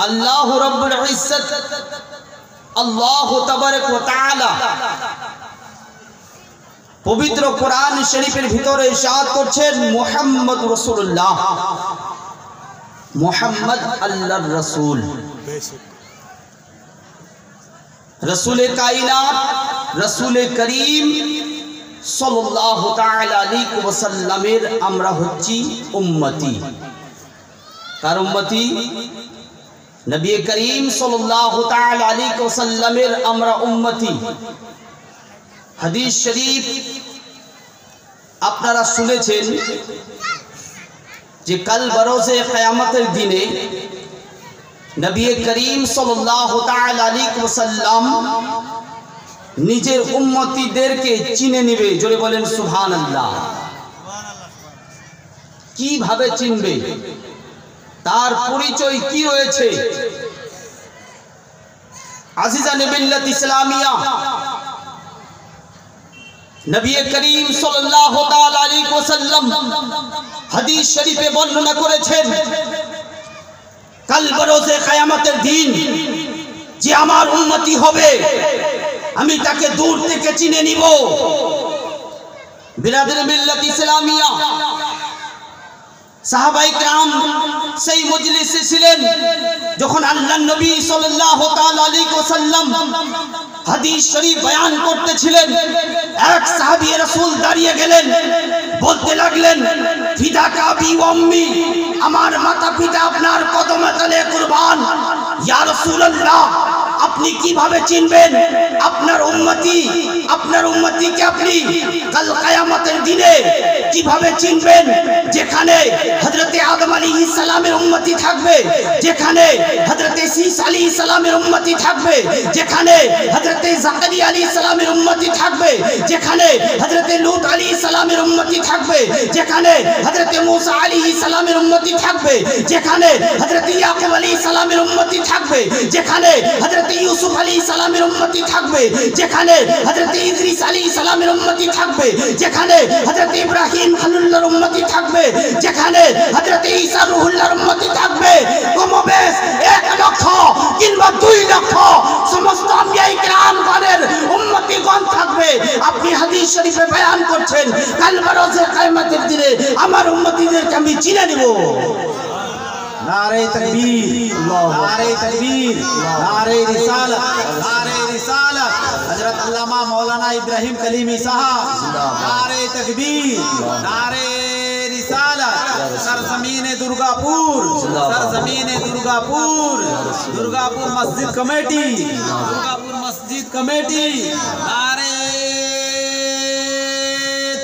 আল্লাহ রাব্বুল ইজ্জত আল্লাহ তাবারক ওয়া তাআলা পবিত্র কোরআন শরীফের ভিতরে ইরশাদ করছেন মুহাম্মদ রাসূলুল্লাহ, মুহাম্মদ আল্লাহর রাসূল, রাসূলে কায়নাত, রাসূলে করিম সাল্লাল্লাহু তাআলা আলাইহি ওয়াসাল্লামের আমরা হচ্ছি উম্মতি। কার উম্মতি? নবী করিম সাল্লাল্লাহু তাআলা আলাইহি ওয়াসাল্লামের আমরা উম্মতি। হাদিস শরীফ আপনারা শুনেছেন যে কাল বরোজে কিয়ামতের দিনে নবী করিম সাল্লাল্লাহু তাআলা আলাইহি ওয়াসাল্লাম নিজের উম্মতিদেরকে চিনে নেবে। জোরে বলেন সুবহানাল্লাহ। কিভাবে চিনবে? তার পরিচয় কি রয়েছে? আজিজানে মিল্লাত ইসলামিয়া নবী করিম সাল্লাল্লাহু তাআলা আলাইহি ওয়াসাল্লাম হাদিস শরীফে বর্ণনা করেছেন কাল বরোজে কিয়ামতের দিন যে আমার উম্মতি হবে আমি তাকে দূর থেকে চিনে নিব। বিরাদরে মিল্লাত ইসলামিয়া সাহাবায়ে কেরাম সেই মজলিসে ছিলেন যখন আল্লাহর নবী সাল্লাল্লাহু তাআলা আলাইহি ওয়াসাল্লাম হাদিস শরীফ বয়ান করতেছিলেন। এক সাহাবী রাসূল দাঁড়িয়ে গেলেন, বলতে লাগলেন ফিদাকা বি ওয়া উম্মি, আমার মাতা পিতা আপনার কদমে তলে কুরবান। ইয়া রাসূলুল্লাহ, আপনি কিভাবে চিনবেন আপনার উম্মতিকে আপনি কাল কিয়ামতের দিনে কিভাবে চিনবেন? যেখানে হযরতে আদম আলাইহিস সালামের উম্মতি থাকবে, যেখানে হযরতে ঈসা আলাইহিস সালামের উম্মতি থাকবে, যেখানে হযরতে জাকারিয়া আলাইহিস সালামের উম্মতি থাকবে, যেখানে হযরতে লূত আলাইহিস সালামের উম্মতি থাকবে, যেখানে হযরতে মূসা আলাইহিস সালামের উম্মতি থাকবে, যেখানে হযরতে ইয়াকুব আলাইহিস সালামের উম্মতি থাকবে, যেখানে হযরতে ইউসুফ আলাইহিস সালামের উম্মতি থাকবে, যেখানে হযরতে ইদ্রিস আলাইহিস সালামের উম্মতি থাকবে, যেখানে হযরতে ইব্রাহিম খলিলুল্লাহর উম্মতি থাকবে, যেখানে হযরতে ঈসা রূহুল্লাহর উম্মতি থাকবে, কমবেশ 1 লক্ষ কিংবা 2 লক্ষ সমস্ত আম্বিয়ায়ে কিরামগণের উম্মতিগণ থাকবে। আপনি হাদিস শরীফে বয়ান করছেন কাল বরোজে কিয়ামতের দিনে আমার উম্মতিদেরকে আমি চিনে নেব। नारे तकबीर, नारे तकबीर, नारे रिसालत, नारे रिसालत, हजरत अल्लामा मौलाना इब्राहिम कलीमी साहब, नारे तकबीर, नारे रिसालत, सरजमीने दुर्गापुर, सरजमीने दुर्गापुर, दुर्गापुर मस्जिद कमेटी, दुर्गापुर मस्जिद कमेटी, नारे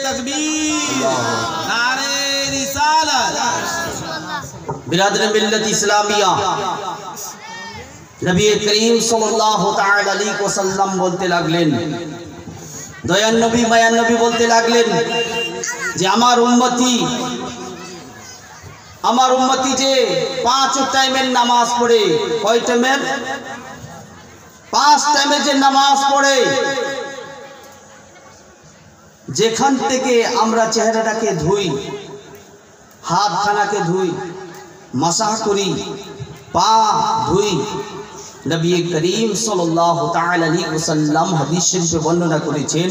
तकबीर, नारे रिसालत। बिरादर मिल्लत इस्लामिया नबी करीम सल्लल्लाहु ताआला अलैहि वसल्लम बोलते लागलेन, दयान नबी मायान नबी बोलते लागलेन जे आमार उम्मती जे 5 टाइमेर नामाज पढ़े, कय टाइमेर? 5 टाइमे जे नामाज पढ़े, जेखान थेके आमरा चेहराटाके धुई, हाथ खानाके धुई, मसाह करी, पा धुई, नबी करीम सल्लल्लाहु ताआला अलैहि वसल्लम हादिस शरीफे बर्णना करेছেন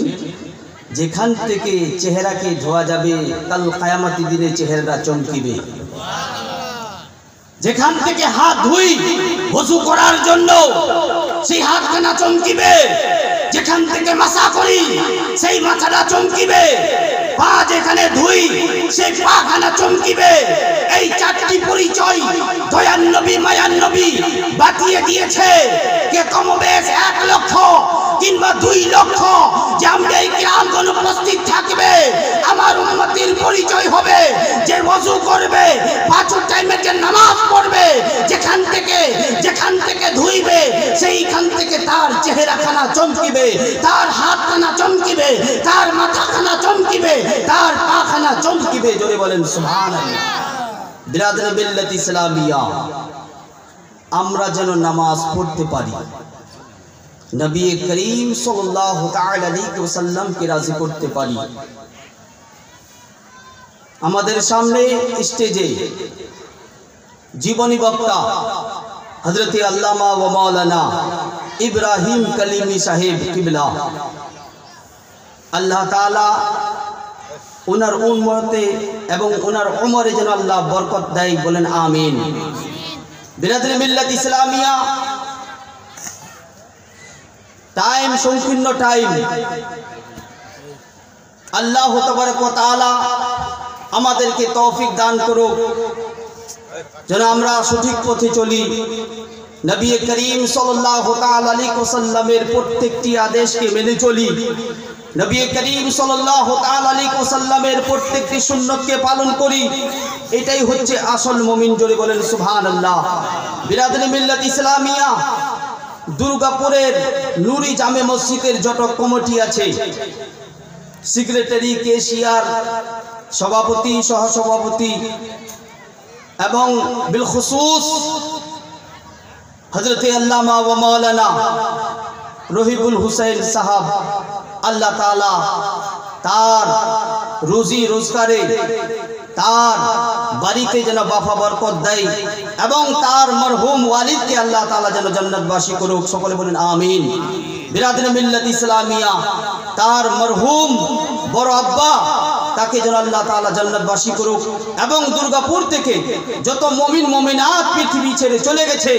যেখান থেকে চেহারাকে ধোয়া যাবে কাল কিয়ামতের দিনে চেহারাটা চমকিবে। যেখান থেকে হাত ধুই ওযু করার জন্য সেই হাতখানা চমকিবে, যেখান থেকে মাসা করি সেই মাথাটা চমকিবে, পা যেখানে ধুই সেই পাখানা চমকিবে। এই 4টি পরিচয় দয়ান নবী মায়ান নবী বাতিয়ে দিয়েছে কে কমবেশ 1 লক্ষ কিংবা 2 লক্ষ যে আম্বিয়ায়ে কিরামগণ উপস্থিত থাকবে। আমার উম্মতির পরিচয় হবে যে ওযু করবে, 5 টাইমে যে নামাজ পড়বে, যেখান থেকে ধুইবে সেইখান থেকে তার চেহারাখানা চমকিবে, তার হাতখানা চমকিবে, তার মাথাখানা চমকিবে, তার পাখানা চমকিবে। জোরে বলেন সুবহানাল্লাহ। বিরাদর মিল্লাত ইসলামিয়া আমরা যেন নামাজ পড়তে পারি, নবী করিম সাল্লাল্লাহু তাআলা আলাইহি ওয়াসাল্লাম কে রাজি করতে পারি। আমাদের সামনে স্টেজে জীবনী বক্তা हजरत अल्लामा व मौलाना इब्राहिम कलीमी साहेब किबला अल्लाह ताला उनार उम्मते एवं उनार उमरे जेन अल्लाह बरकत देय बोलेन आमीन। बिरादरी मिल्लत इस्लामिया टाइम संकीर्ण टाइम अल्लाह तबारक व ताआला आमादेरके तौफिक दान करुक जेन आमरा सठिक पथे चली नबी करीम सल्लल्लाहु ताआला अलैहि वसल्लमेर प्रत्येकटी आदेशके मेने चली नबी करीम सल्लल्लाहु ताआला अलैहि वसल्लमेर प्रत्येकटी सुन्नतके पालन करी एटाई होच्छे आसल मुमिन। जोरे बोलेन सुबहानाल्लाह। बिरादरी मिल्लत इस्लामिया दुर्गापुरेर नूरी जामे मस्जिदेर जत कमिटी आछे सेक्रेटारी केशियार सभापति सहसभापति एवं बिलखुसूस हजरत अल्लामा व मौलाना रहीबुल हुसैन साहब अल्लाह ताला तार रोजी रोजगारे तार बाड़ीते जेन बाफा बरकत देय एवं तार मरहुम वालिदके अल्लाह ताला जेन जन्नतबासी करुक सकले बोलेन आमीन। बिरादरी मिल्लत इस्लामिया तार मरहुम बड़ अब्बा ताके जेन अल्लाह ताला जन्नतबासी करुक एवं दुर्गापुर थेके जत मुमिन मुमिनात पृथ्वी छेड़े चले गेछे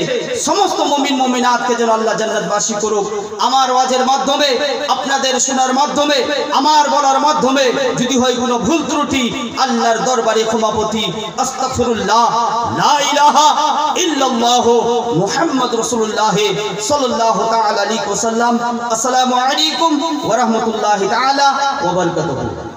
समस्त मुमिन मुमिनातके जेन अल्लाह जन्नतबासी करुक। आमार आवाजेर माध्यमे आपनादेर शोनार माध्यमे आमार बलार माध्यमे यदि हय कोनो भूल त्रुटि आल्लाहर दरबारे क्षमापति आस्तागफिरुल्लाह ला इलाहा इल्लल्लाहु मुहम्मदुर रासूलुल्लाह सल्लल्लाहु ताआला अलैहि वसल्लम। अस्सलामु अलैकुम व रहमतुल्लाहि ताआला व बरकातुहू।